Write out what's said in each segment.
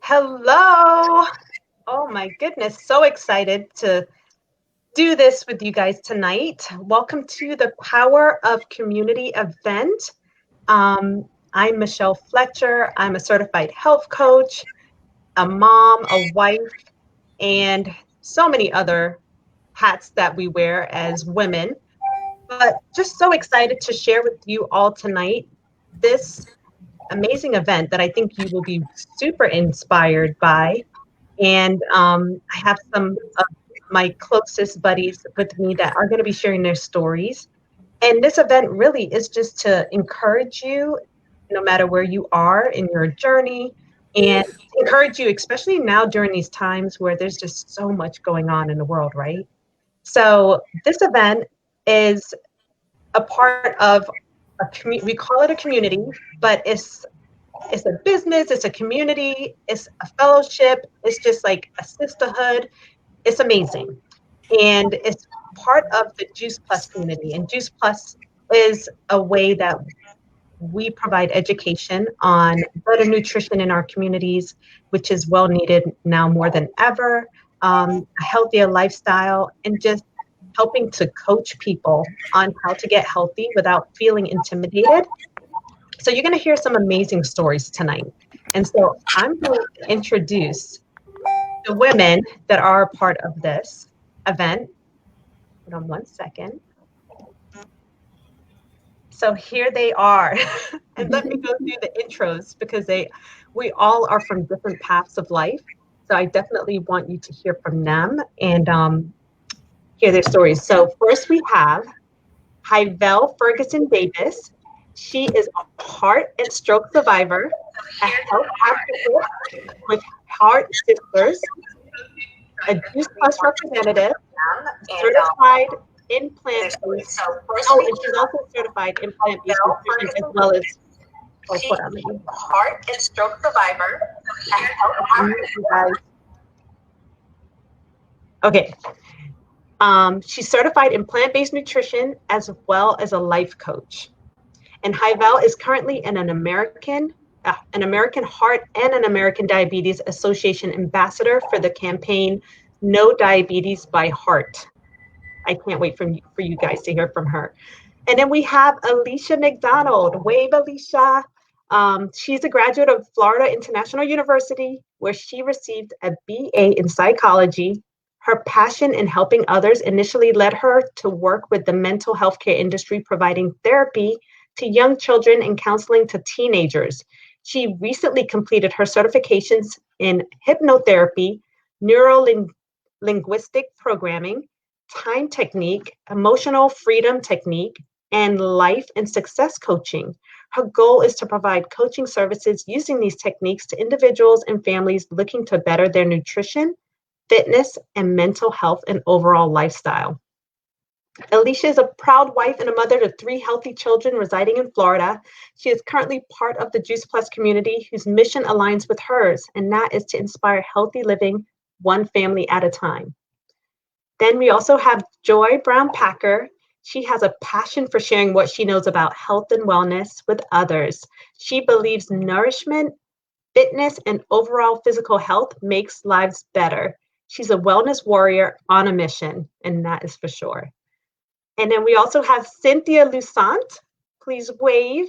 Hello. Oh my goodness. So excited to do this with you guys tonight. Welcome to the Power of Community event. I'm Michelle Fletcher. I'm a certified health coach, a mom, a wife, and so many other hats that we wear as women. But just so excited to share with you all tonight this amazing event that I think you will be super inspired by. And I have some of my closest buddies with me that are going to be sharing their stories. And this event really is just to encourage you, no matter where you are in your journey, and encourage you, especially now during these times where there's just so much going on in the world, right? So this event is a part of we call it a community, but it's a business, it's a community, it's a fellowship, it's just like a sisterhood. It's amazing. And it's part of the Juice Plus community. And Juice Plus is a way that we provide education on better nutrition in our communities, which is well needed now more than ever, a healthier lifestyle, and just helping to coach people on how to get healthy without feeling intimidated. So you're going to hear some amazing stories tonight. And so I'm going to introduce the women that are a part of this event. Hold on one second. So here they are. And let me go through the intros because we all are from different paths of life. So I definitely want you to hear from them and hear their stories. So first we have Hyvel Ferguson Davis. She is a heart and stroke survivor, a health advocate with Heart Sisters, a Juice Plus representative, certified in plant-based. Oh, and she's also certified in plant-based nutrition as well as. Oh, hold on, let me. Heart and stroke survivor. Okay. She's certified in plant-based nutrition as well as a life coach. And Hyvel is currently an American Heart and an American Diabetes Association ambassador for the campaign No Diabetes by Heart. I can't wait for you guys to hear from her. And then we have Alicia McDonald. Wave, Alicia. She's a graduate of Florida International University, where she received a BA in psychology. Her passion in helping others initially led her to work with the mental health care industry, providing therapy to young children and counseling to teenagers. She recently completed her certifications in hypnotherapy, neuro-linguistic programming, time technique, emotional freedom technique, and life and success coaching. Her goal is to provide coaching services using these techniques to individuals and families looking to better their nutrition, fitness, and mental health and overall lifestyle. Alicia is a proud wife and a mother to 3 healthy children residing in Florida. She is currently part of the Juice Plus community whose mission aligns with hers, and that is to inspire healthy living one family at a time. Then we also have Joy Brown Packer. She has a passion for sharing what she knows about health and wellness with others. She believes nourishment, fitness, and overall physical health makes lives better. She's a wellness warrior on a mission, and that is for sure. And then we also have Cynthia Lusant. Please wave.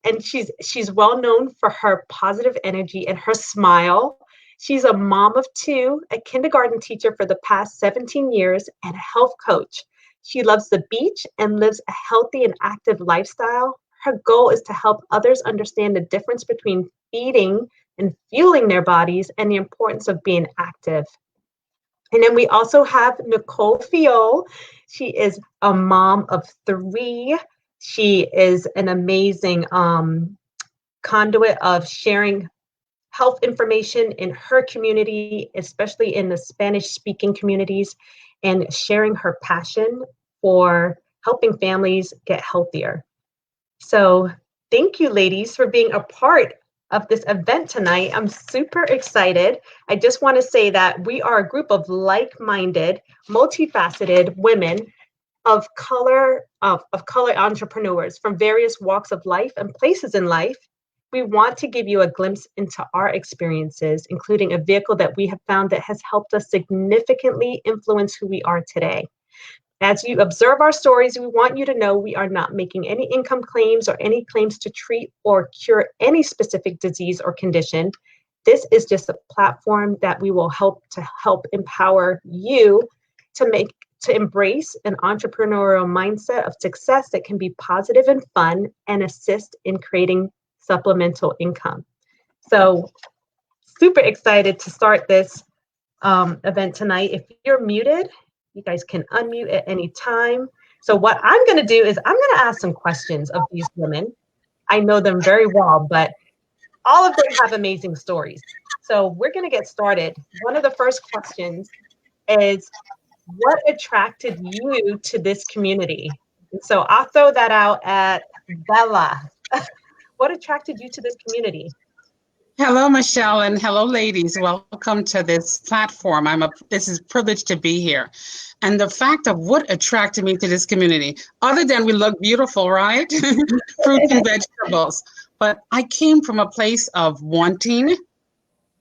And she's well known for her positive energy and her smile. She's a mom of 2, a kindergarten teacher for the past 17 years, and a health coach. She loves the beach and lives a healthy and active lifestyle. Her goal is to help others understand the difference between feeding and fueling their bodies and the importance of being active. And then we also have Nicole Fiol. She is a mom of 3. She is an amazing conduit of sharing health information in her community, especially in the Spanish-speaking communities, and sharing her passion for helping families get healthier. So thank you, ladies, for being a part of this event tonight. I'm super excited. I just want to say that we are a group of like-minded, multifaceted women of color entrepreneurs from various walks of life and places in life. we want to give you a glimpse into our experiences, including a vehicle that we have found that has helped us significantly influence who we are today. As you observe our stories, we want you to know we are not making any income claims or any claims to treat or cure any specific disease or condition. This is just a platform that we will help empower you to embrace an entrepreneurial mindset of success that can be positive and fun and assist in creating supplemental income. So super excited to start this event tonight. If you're muted, you guys can unmute at any time. So what I'm going to do is I'm going to ask some questions of these women. I know them very well, but all of them have amazing stories. So we're going to get started. One of the first questions is, what attracted you to this community? And so I'll throw that out at Bella. What attracted you to this community? Hello, Michelle, and hello, ladies. Welcome to this platform. This is a privilege to be here. And the fact of what attracted me to this community, other than we look beautiful, right? Fruits and vegetables. But I came from a place of wanting,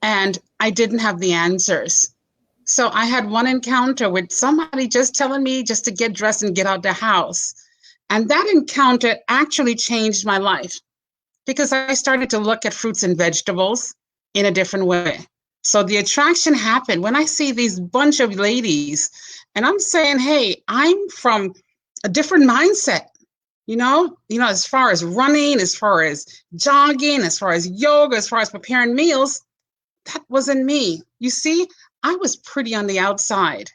and I didn't have the answers. So I had one encounter with somebody just telling me just to get dressed and get out the house. And that encounter actually changed my life, because I started to look at fruits and vegetables in a different way. So the attraction happened when I see these bunch of ladies and I'm saying, hey, I'm from a different mindset, as far as running, as far as jogging, as far as yoga, as far as preparing meals, that wasn't me. You see, I was pretty on the outside,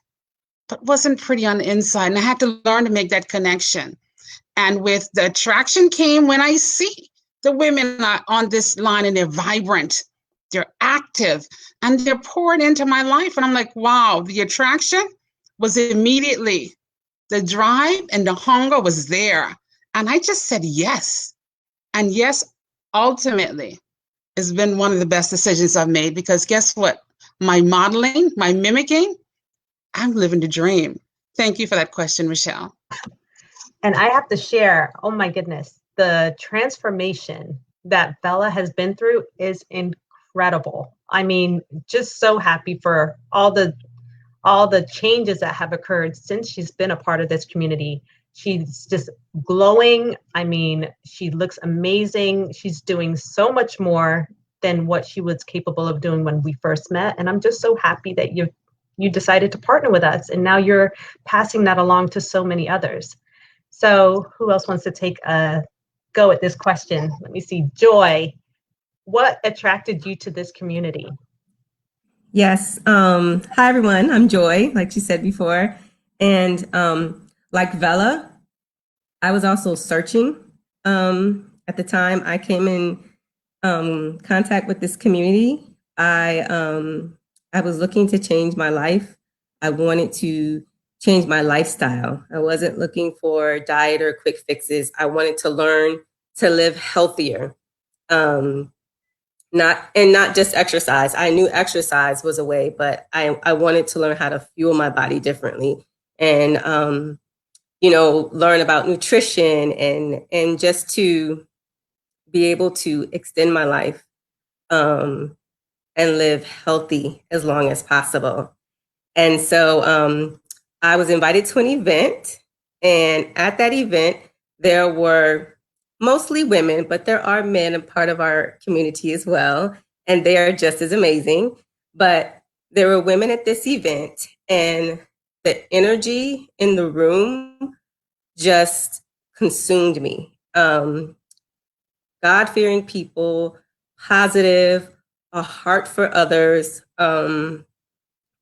but wasn't pretty on the inside. And I had to learn to make that connection. And with the attraction came when I see the women are on this line and they're vibrant, they're active, and they're pouring into my life. And I'm like, wow, the attraction was immediately, the drive and the hunger was there. And I just said yes. And yes, ultimately, it's been one of the best decisions I've made, because guess what? My modeling, my mimicking, I'm living the dream. Thank you for that question, Michelle. And I have to share, oh my goodness, the transformation that Bella has been through is incredible. I mean, just so happy for all the changes that have occurred since she's been a part of this community. She's just glowing. I mean, she looks amazing. She's doing so much more than what she was capable of doing when we first met. And I'm just so happy that you decided to partner with us. And now you're passing that along to so many others. So who else wants to take a go at this question? Let me see. Joy, what attracted you to this community? Yes. Hi, everyone. I'm Joy, like you said before. And like Bella, I was also searching. At the time I came in contact with this community, I was looking to change my life. I wanted to change my lifestyle. I wasn't looking for diet or quick fixes. I wanted to learn to live healthier. Not just exercise. I knew exercise was a way, but I wanted to learn how to fuel my body differently, and learn about nutrition and just to be able to extend my life and live healthy as long as possible. And so I was invited to an event, and at that event there were mostly women, but there are men a part of our community as well, and they are just as amazing. But there were women at this event, and the energy in the room just consumed me. God-fearing people, positive, a heart for others. I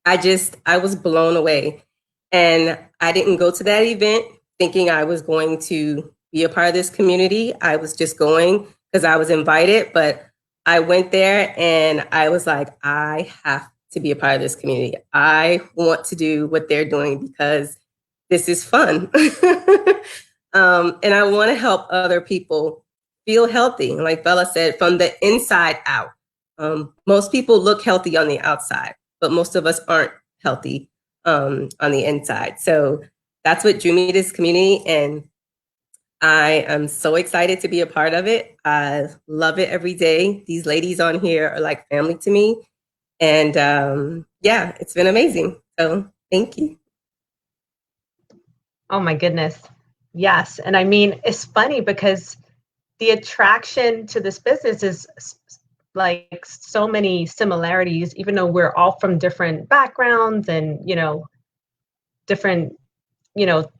was blown away. And I didn't go to that event thinking I was going to be a part of this community. I was just going because I was invited, but I went there and I was like, I have to be a part of this community. I want to do what they're doing because this is fun. And I want to help other people feel healthy. And like Bella said, from the inside out. Most people look healthy on the outside, but most of us aren't healthy on the inside. So that's what drew me to this community. And I am so excited to be a part of it. I love it every day. These ladies on here are like family to me. And yeah, it's been amazing. So thank you. Oh my goodness. Yes. And I mean, it's funny because the attraction to this business is like so many similarities, even though we're all from different backgrounds and, different, you know,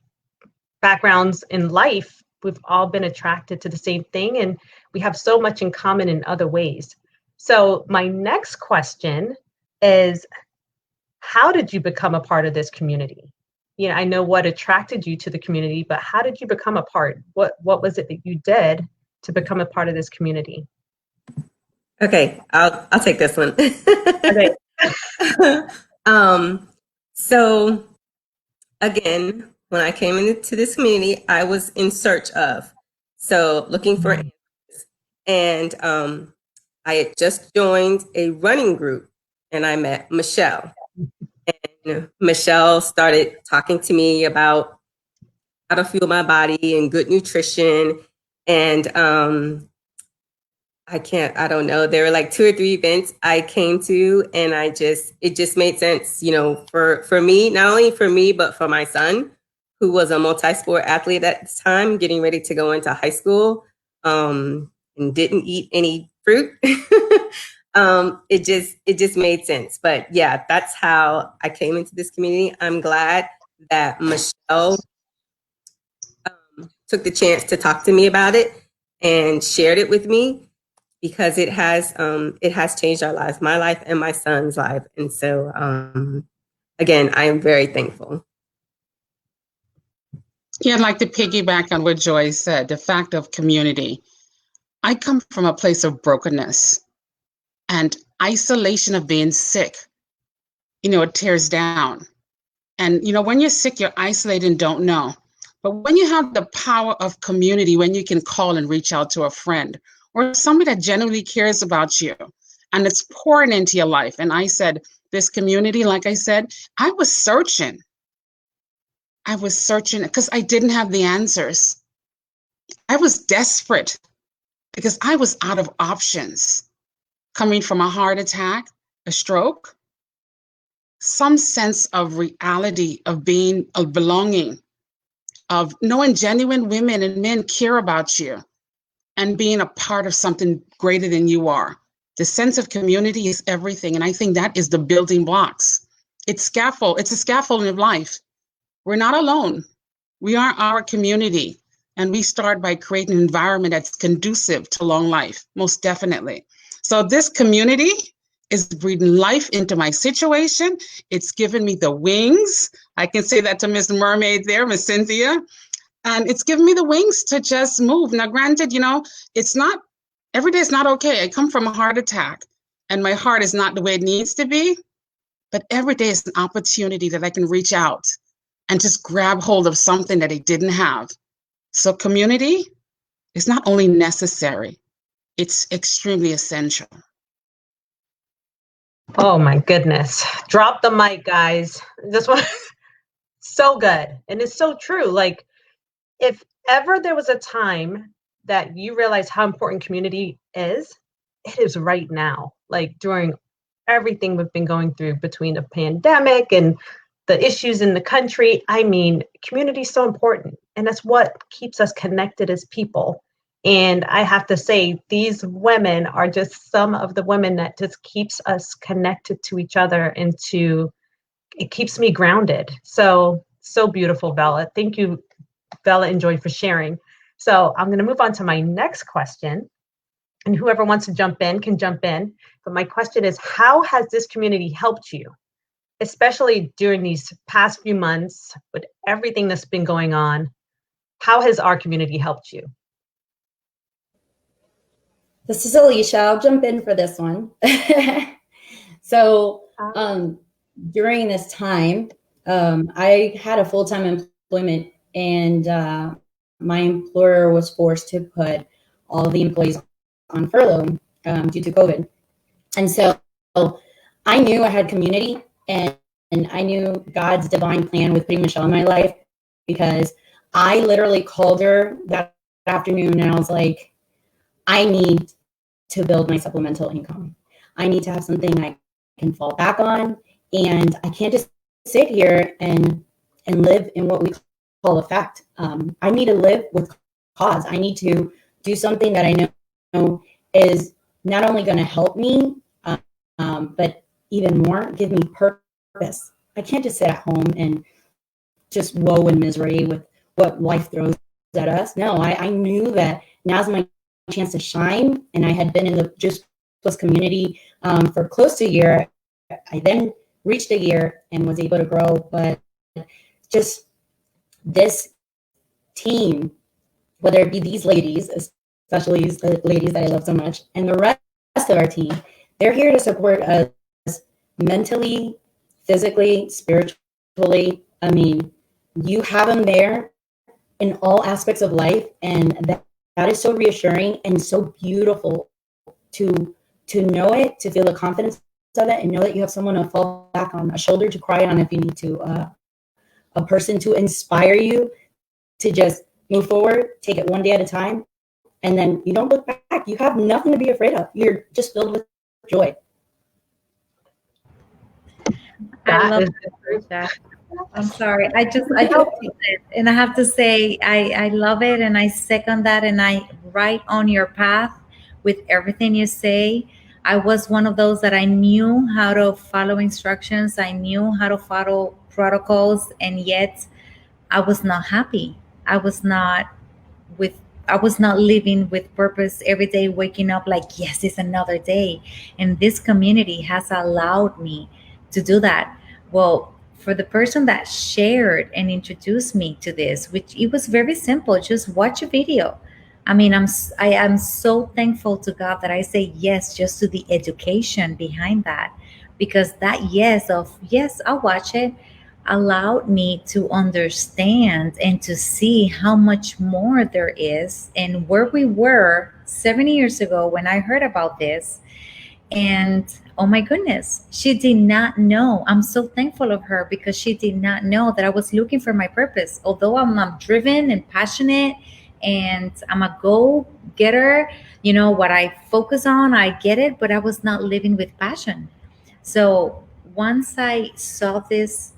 backgrounds in life. We've all been attracted to the same thing, and we have so much in common in other ways. So my next question is, how did you become a part of this community? I know what attracted you to the community, but how did you become a part? What was it that you did to become a part of this community? Okay, I'll take this one. Okay. So again, when I came into this community, I was in search of, so looking for answers. And I had just joined a running group, and I met Michelle. And Michelle started talking to me about how to fuel my body and good nutrition. And I don't know. There were like 2 or 3 events I came to, and it just made sense, for me, not only for me, but for my son, who was a multi-sport athlete at the time, getting ready to go into high school, and didn't eat any fruit. It just made sense. But yeah, that's how I came into this community. I'm glad that Michelle took the chance to talk to me about it and shared it with me, because it has changed our lives, my life and my son's life. And so again, I am very thankful. Yeah, I'd like to piggyback on what Joy said, the fact of community. I come from a place of brokenness and isolation of being sick. It tears down. And, when you're sick, you're isolated and don't know. But when you have the power of community, when you can call and reach out to a friend or somebody that genuinely cares about you and it's pouring into your life. And I said, this community, like I said, I was searching because I didn't have the answers. I was desperate because I was out of options, coming from a heart attack, a stroke, some sense of reality, of being, of belonging, of knowing genuine women and men care about you and being a part of something greater than you are. The sense of community is everything. And I think that is the building blocks. It's a scaffolding of life. We're not alone. We are our community. And we start by creating an environment that's conducive to long life, most definitely. So this community is breathing life into my situation. It's given me the wings. I can say that to Miss Mermaid there, Miss Cynthia. And it's given me the wings to just move. Now, granted, it's not, every day is not okay. I come from a heart attack and my heart is not the way it needs to be, but every day is an opportunity that I can reach out and just grab hold of something that I didn't have. So community is not only necessary, it's extremely essential. Oh my goodness. Drop the mic, guys. This one, so good. And it's so true. Like, if ever there was a time that you realize how important community is, it is right now. Like, during everything we've been going through between the pandemic and the issues in the country, I mean, community is so important. And that's what keeps us connected as people. And I have to say, these women are just some of the women that just keeps us connected to each other, and it keeps me grounded. So beautiful, Bella. Thank you, Bella and Joy, for sharing. So I'm going to move on to my next question. And whoever wants to jump in can jump in. But my question is, how has this community helped you, especially during these past few months with everything that's been going on? How has our community helped you? This is Alicia. I'll jump in for this one. So during this time, I had a full-time employment, and my employer was forced to put all the employees on furlough due to COVID. And so I knew I had community, and I knew God's divine plan with putting Michelle in my life, because I literally called her that afternoon and I was like, I need to build my supplemental income. I need to have something I can fall back on. And I can't just sit here and live in what we call a fact. I need to live with cause. I need to do something that I know is not only going to help me, but even more, give me purpose. I can't just sit at home and just woe and misery with what life throws at us. No, I knew that now's my chance to shine. And I had been in the Juice Plus community for close to a year. I then reached a year and was able to grow. But just this team, whether it be these ladies, especially the ladies that I love so much, and the rest of our team, they're here to support us mentally, physically, spiritually. I mean, you have them there in all aspects of life, and that is so reassuring and so beautiful to know it, to feel the confidence of it, and know that you have someone to fall back on, a shoulder to cry on if you need to, a person to inspire you to just move forward, take it one day at a time, and then you don't look back. You have nothing to be afraid of. You're just filled with joy. I love that. I'm sorry. I just and I have to say, I love it, and I second that, and I right on your path with everything you say. I was one of those that I knew how to follow instructions. I knew how to follow protocols, and yet I was not happy. I was not living with purpose every day, waking up like, yes, it's another day. And this community has allowed me to do that. Well, for the person that shared and introduced me to this, which it was very simple, just watch a video. I mean, I am so thankful to God that I say yes just to the education behind that, because that yes, I'll watch it, allowed me to understand and to see how much more there is and where we were 7 years ago when I heard about this. And oh my goodness, she did not know. I'm so thankful of her, because she did not know that I was looking for my purpose. Although I'm driven and passionate and I'm a go-getter, what I focus on, I get it, but I was not living with passion. So once I saw this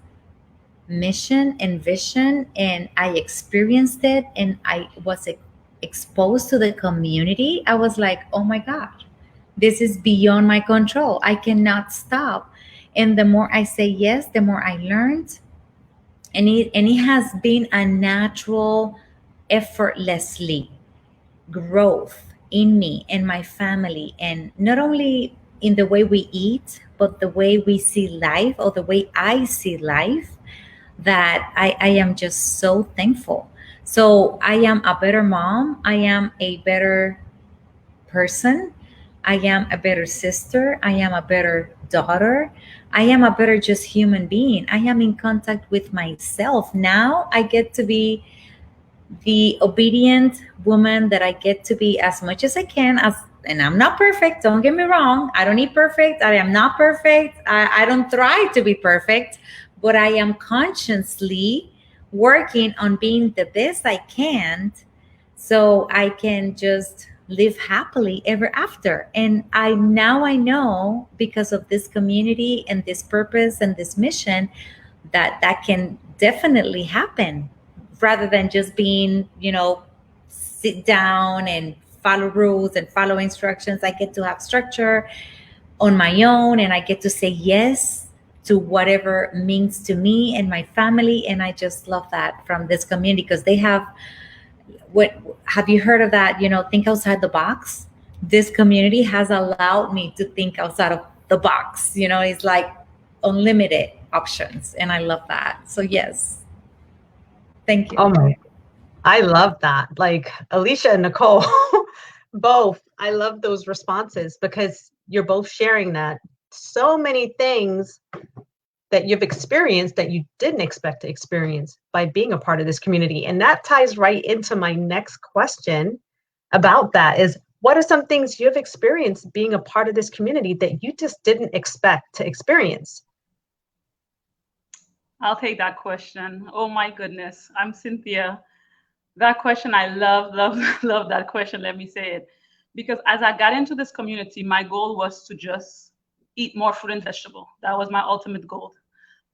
mission and vision and I experienced it and I was exposed to the community, I was like, oh my God, this is beyond my control. I cannot stop. And the more I say yes, the more I learned. And it has been a natural, effortlessly growth in me and my family. And not only in the way we eat, but the way we see life, or the way I see life, that I am just so thankful. So I am a better mom. I am a better person. I am a better sister. I am a better daughter. I am a better just human being. I am in contact with myself. Now I get to be the obedient woman that I get to be as much as I can. And I'm not perfect. Don't get me wrong. I don't need perfect. I am not perfect. I don't try to be perfect, but I am consciously working on being the best I can, so I can just live happily ever after. And I know, because of this community and this purpose and this mission, that can definitely happen, rather than just being, sit down and follow rules and follow instructions. I get to have structure on my own, and I get to say yes to whatever means to me and my family. And I just love that from this community, because they have have you heard of that? Think outside the box. This community has allowed me to think outside of the box. It's like unlimited options, and I love that. So yes, thank you. Oh my, I love that. Like Alicia and Nicole, both. I love those responses, because you're both sharing that so many things that you've experienced that you didn't expect to experience by being a part of this community. And that ties right into my next question about that is, what are some things you've experienced being a part of this community that you just didn't expect to experience? I'll take that question. Oh my goodness. I'm Cynthia. That question, I love, love, love that question. Let me say it. Because as I got into this community, my goal was to just eat more fruit and vegetable. That was my ultimate goal.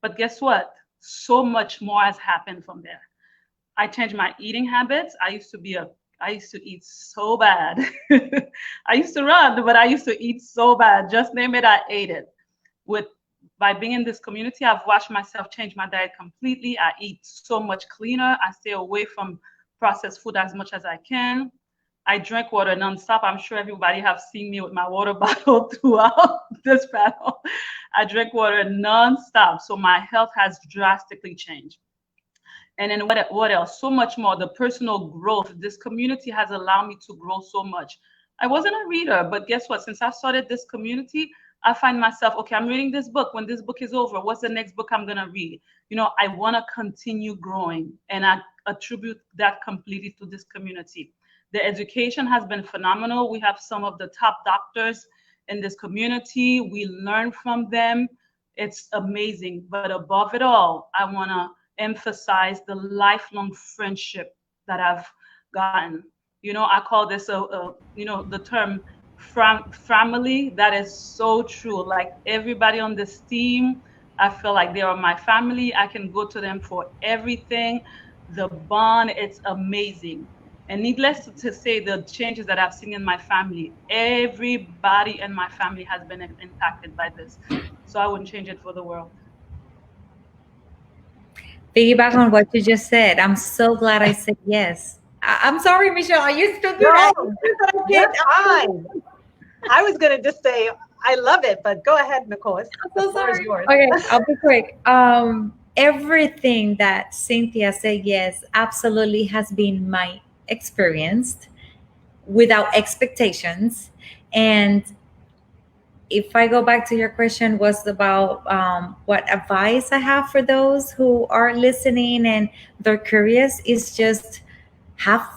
But guess what? So much more has happened from there. I changed my eating habits. I used to eat so bad. I used to run, but I used to eat so bad. Just name it, I ate it. By being in this community, I've watched myself change my diet completely. I eat so much cleaner. I stay away from processed food as much as I can. I drink water nonstop. I'm sure everybody have seen me with my water bottle throughout this panel. I drink water nonstop. So my health has drastically changed. And then what else? So much more. The personal growth. This community has allowed me to grow so much. I wasn't a reader, but guess what? Since I started this community, I find myself, okay, I'm reading this book. When this book is over, what's the next book I'm going to read? You know, I want to continue growing, and I attribute that completely to this community. The education has been phenomenal. We have some of the top doctors in this community. We learn from them. It's amazing. But above it all, I want to emphasize the lifelong friendship that I've gotten. You know, I call this the term family. That is so true. Like everybody on this team, I feel like they are my family. I can go to them for everything. The bond, it's amazing. And needless to say, the changes that I've seen in my family, everybody in my family has been impacted by this. So I wouldn't change it for the world. Piggyback on what you just said. I'm so glad I said yes. I'm sorry, Michelle. Are you still doing that? That's fine. I was going to just say, I love it, but go ahead, Nicole. I'm so sorry. Okay, I'll be quick. Everything that Cynthia said yes, absolutely has been my experience without expectations. And if I go back to your question, was about what advice I have for those who are listening and they're curious, is just have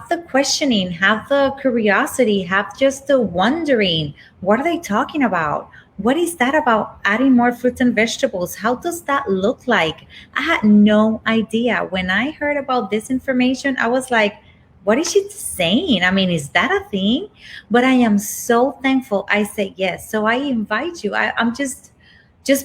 the questioning, have the curiosity, have just the wondering. What are they talking about? What is that about adding more fruits and vegetables? How does that look like? I had no idea. When I heard about this information, I was like, what is she saying? I mean, is that a thing? But I am so thankful I said yes. So I invite you. I'm just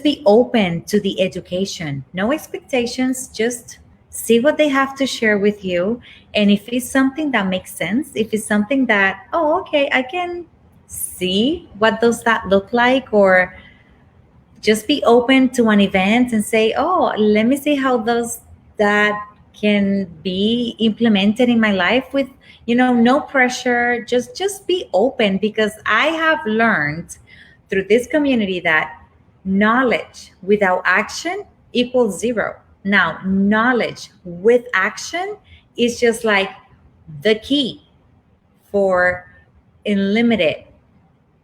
be open to the education. No expectations, just see what they have to share with you. And if it's something that makes sense, if it's something that, oh, okay, I can see what does that look like, or just be open to an event and say, oh, let me see how does that can be implemented in my life with, no pressure. Just be open, because I have learned through this community that knowledge without action equals zero. Now, knowledge with action is just like the key for unlimited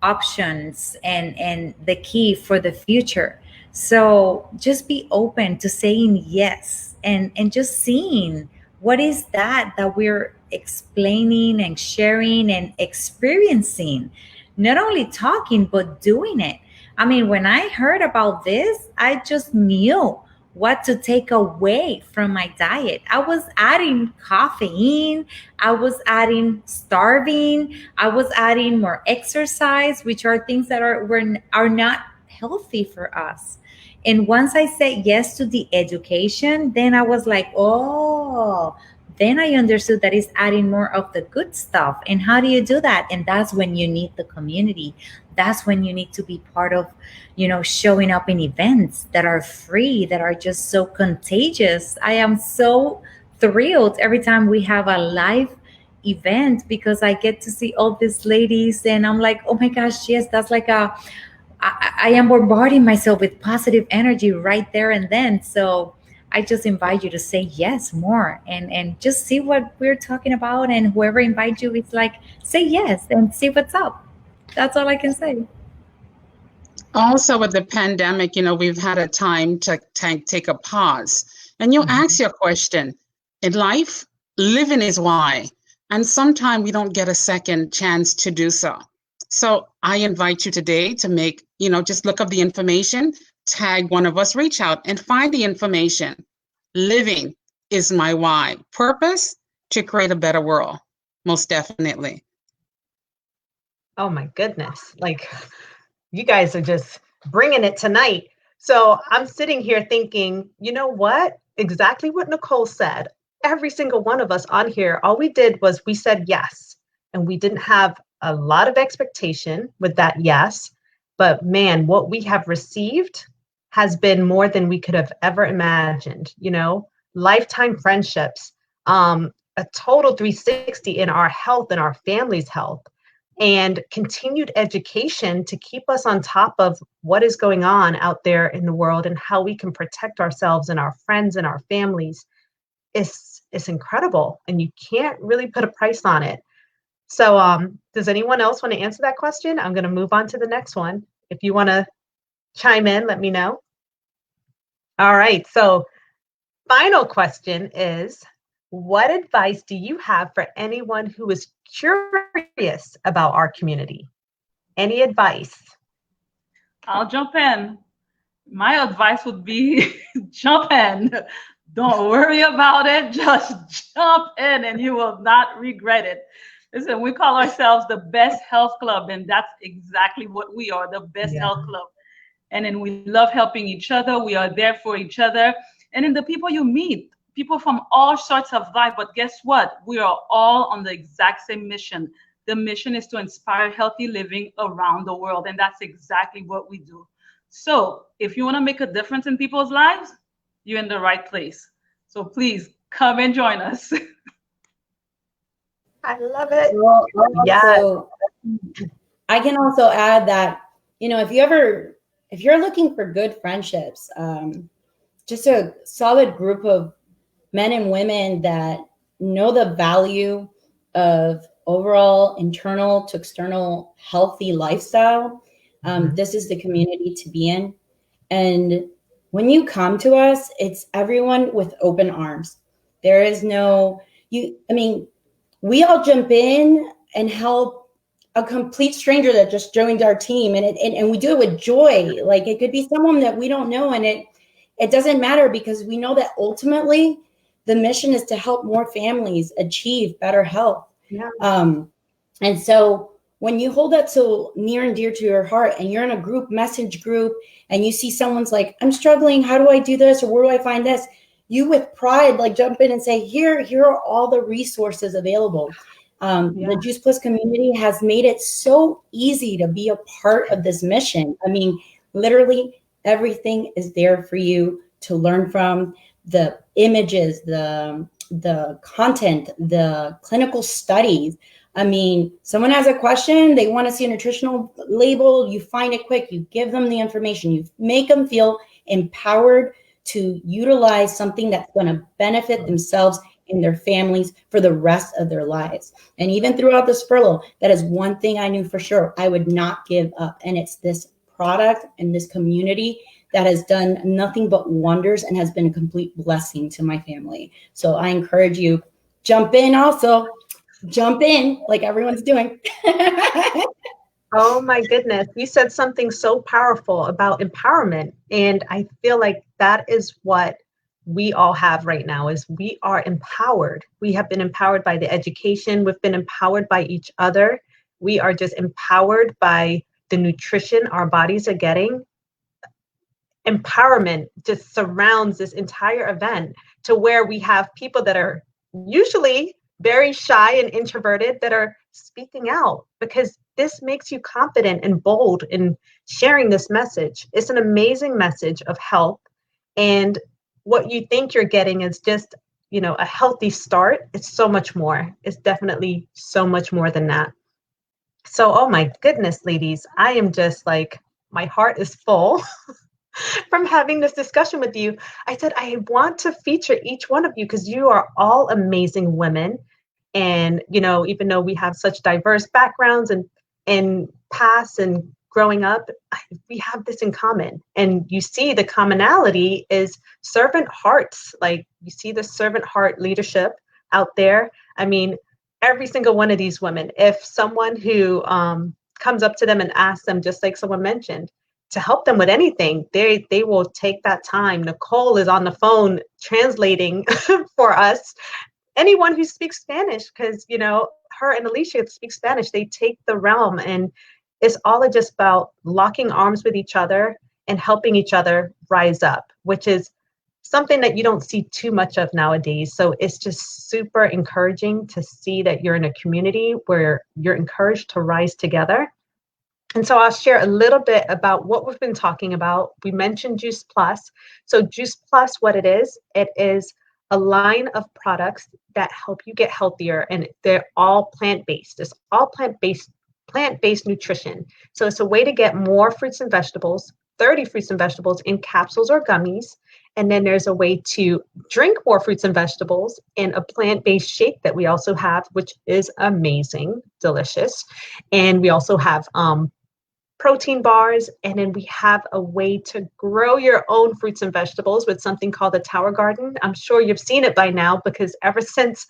options and the key for the future. So just be open to saying yes and just seeing what is that we're explaining and sharing and experiencing, not only talking, but doing it. I mean, when I heard about this, I just knew what to take away from my diet. I was adding caffeine, I was adding starving, I was adding more exercise, which are things that are not healthy for us. And once I said yes to the education, then I was like, oh, then I understood that it's adding more of the good stuff. And how do you do that? And that's when you need the community. That's when you need to be part of, showing up in events that are free, that are just so contagious. I am so thrilled every time we have a live event, because I get to see all these ladies and I'm like, oh my gosh, yes, that's like I am bombarding myself with positive energy right there and then. So I just invite you to say yes more and just see what we're talking about. And whoever invites you, it's like, say yes and see what's up. That's all I can say. Also, with the pandemic, we've had a time to take a pause. And you ask your question. In life, living is why. And sometimes we don't get a second chance to do so. So I invite you today to make, just look up the information, tag one of us, reach out and find the information. Living is my why. Purpose to create a better world, most definitely. Oh my goodness. Like, you guys are just bringing it tonight. So I'm sitting here thinking, you know what? Exactly what Nicole said. Every single one of us on here, all we did was we said yes. And we didn't have a lot of expectation with that yes. But man, what we have received has been more than we could have ever imagined. You know, lifetime friendships, a total 360 in our health and our family's health, and continued education to keep us on top of what is going on out there in the world and how we can protect ourselves and our friends and our families is incredible, and you can't really put a price on it. So does anyone else want to answer that question? I'm going to move on to the next one. If you want to chime in, let me know. All right, so final question is, what advice do you have for anyone who is curious about our community? Any advice? I'll jump in. My advice would be jump in. Don't worry about it. Just jump in and you will not regret it. Listen, we call ourselves the Best Health Club, and that's exactly what we are, the Best Health Club. And then we love helping each other. We are there for each other. And then the people you meet, people from all sorts of life. But guess what? We are all on the exact same mission. The mission is to inspire healthy living around the world. And that's exactly what we do. So if you want to make a difference in people's lives, you're in the right place. So please come and join us. I love it. Well, Yes. I can also add that, you know, if you're looking for good friendships, just a solid group of men and women that know the value of overall internal to external healthy lifestyle, this is the community to be in. And when you come to us, it's everyone with open arms. There is no, we all jump in and help a complete stranger that just joined our team, and we do it with joy. Like, it could be someone that we don't know, and it doesn't matter, because we know that ultimately the mission is to help more families achieve better health. Yeah. And so when you hold that so near and dear to your heart, and you're in a message group, and you see someone's like, I'm struggling, how do I do this, or where do I find this? You with pride, like, jump in and say, here are all the resources available. The Juice Plus community has made it so easy to be a part of this mission. I mean, literally everything is there for you to learn from. The images, the content, the clinical studies. I mean, someone has a question, they want to see a nutritional label, you find it quick, you give them the information, you make them feel empowered to utilize something that's going to benefit themselves and their families for the rest of their lives. And even throughout this furlough, that is one thing I knew for sure I would not give up. And it's this product and this community that has done nothing but wonders and has been a complete blessing to my family. So I encourage you, jump in like everyone's doing. Oh my goodness. You said something so powerful about empowerment. And I feel like that is what we all have right now, is we are empowered. We have been empowered by the education. We've been empowered by each other. We are just empowered by the nutrition our bodies are getting. Empowerment just surrounds this entire event, to where we have people that are usually very shy and introverted that are speaking out, because this makes you confident and bold in sharing this message. It's an amazing message of health, and what you think you're getting is just, a healthy start. It's so much more. It's definitely so much more than that. So, oh my goodness, ladies, I am just like, my heart is full from having this discussion with you. I said, I want to feature each one of you because you are all amazing women. And, even though we have such diverse backgrounds and past and growing up, we have this in common. And you see the commonality is servant hearts. Like, you see the servant heart leadership out there. I mean, every single one of these women, if someone who comes up to them and asks them, just like someone mentioned, to help them with anything, they will take that time. Nicole is on the phone translating for us. Anyone who speaks Spanish, because her and Alicia speak Spanish, they take the realm, and it's all just about locking arms with each other and helping each other rise up, which is something that you don't see too much of nowadays. So it's just super encouraging to see that you're in a community where you're encouraged to rise together. And so I'll share a little bit about what we've been talking about. We mentioned Juice Plus. So Juice Plus, what it is a line of products that help you get healthier, and they're all plant-based. It's all plant-based nutrition. So it's a way to get more fruits and vegetables, 30 fruits and vegetables in capsules or gummies. And then there's a way to drink more fruits and vegetables in a plant-based shake that we also have, which is amazing, delicious. And we also have protein bars. And then we have a way to grow your own fruits and vegetables with something called the Tower Garden. I'm sure you've seen it by now, because ever since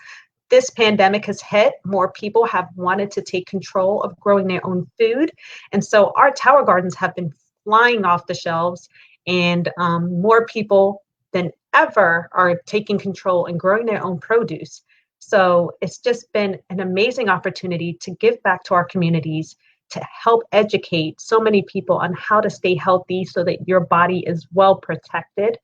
this pandemic has hit, more people have wanted to take control of growing their own food. And so our Tower Gardens have been flying off the shelves, and more people than ever are taking control and growing their own produce. So it's just been an amazing opportunity to give back to our communities, to help educate so many people on how to stay healthy so that your body is well protected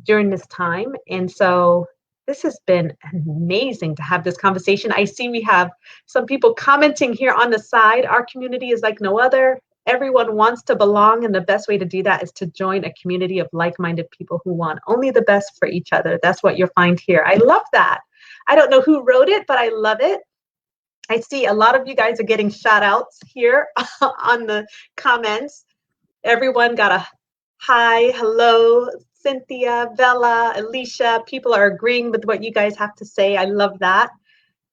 during this time. And so this has been amazing to have this conversation. I see we have some people commenting here on the side. Our community is like no other. Everyone wants to belong, and the best way to do that is to join a community of like-minded people who want only the best for each other. That's what you'll find here. I love that. I don't know who wrote it, but I love it. I see a lot of you guys are getting shout outs here on the comments. Everyone got a hi, hello, Cynthia, Bella, Alicia. People are agreeing with what you guys have to say. I love that.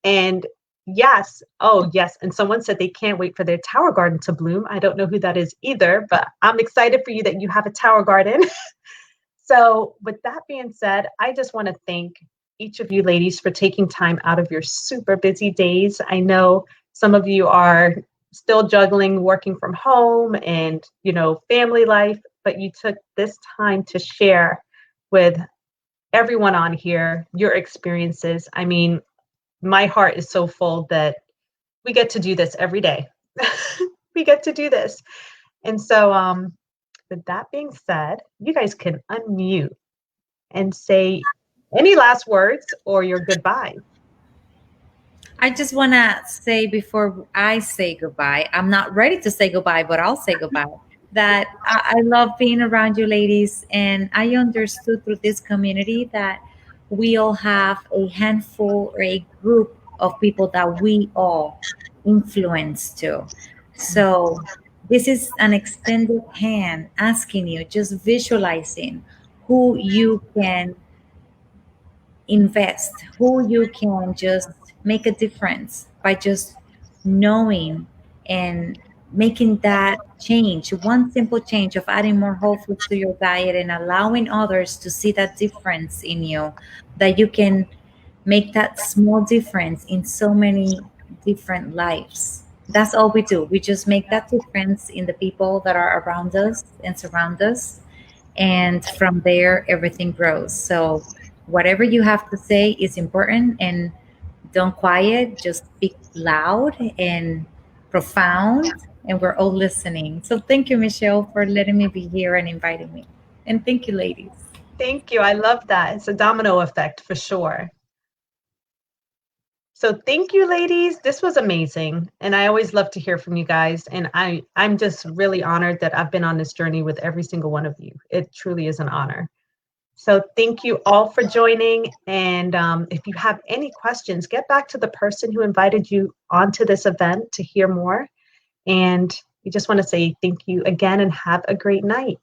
And yes. Oh, yes. And someone said they can't wait for their Tower Garden to bloom. I don't know who that is either, but I'm excited for you that you have a Tower Garden. So with that being said, I just want to thank each of you ladies for taking time out of your super busy days. I know some of you are still juggling working from home and, family life, but you took this time to share with everyone on here your experiences. I mean, my heart is so full that we get to do this every day. We get to do this. And so with that being said, you guys can unmute and say any last words or your goodbye. I just want to say before I say goodbye, I'm not ready to say goodbye, but I'll say goodbye, that I love being around you ladies. And I understood through this community that we all have a handful or a group of people that we all influence too. So this is an extended hand asking you, just visualizing who you can invest, who you can just make a difference by just knowing and making that change, one simple change of adding more whole foods to your diet and allowing others to see that difference in you, that you can make that small difference in so many different lives. That's all we do. We just make that difference in the people that are around us and surround us. And from there, everything grows. So whatever you have to say is important, and don't quiet, just speak loud and profound, and we're all listening. So thank you, Michelle, for letting me be here and inviting me. And thank you, ladies. Thank you. I love that. It's a domino effect for sure. So thank you, ladies. This was amazing. And I always love to hear from you guys. And I'm just really honored that I've been on this journey with every single one of you. It truly is an honor. So thank you all for joining. And if you have any questions, get back to the person who invited you onto this event to hear more. And we just want to say thank you again and have a great night.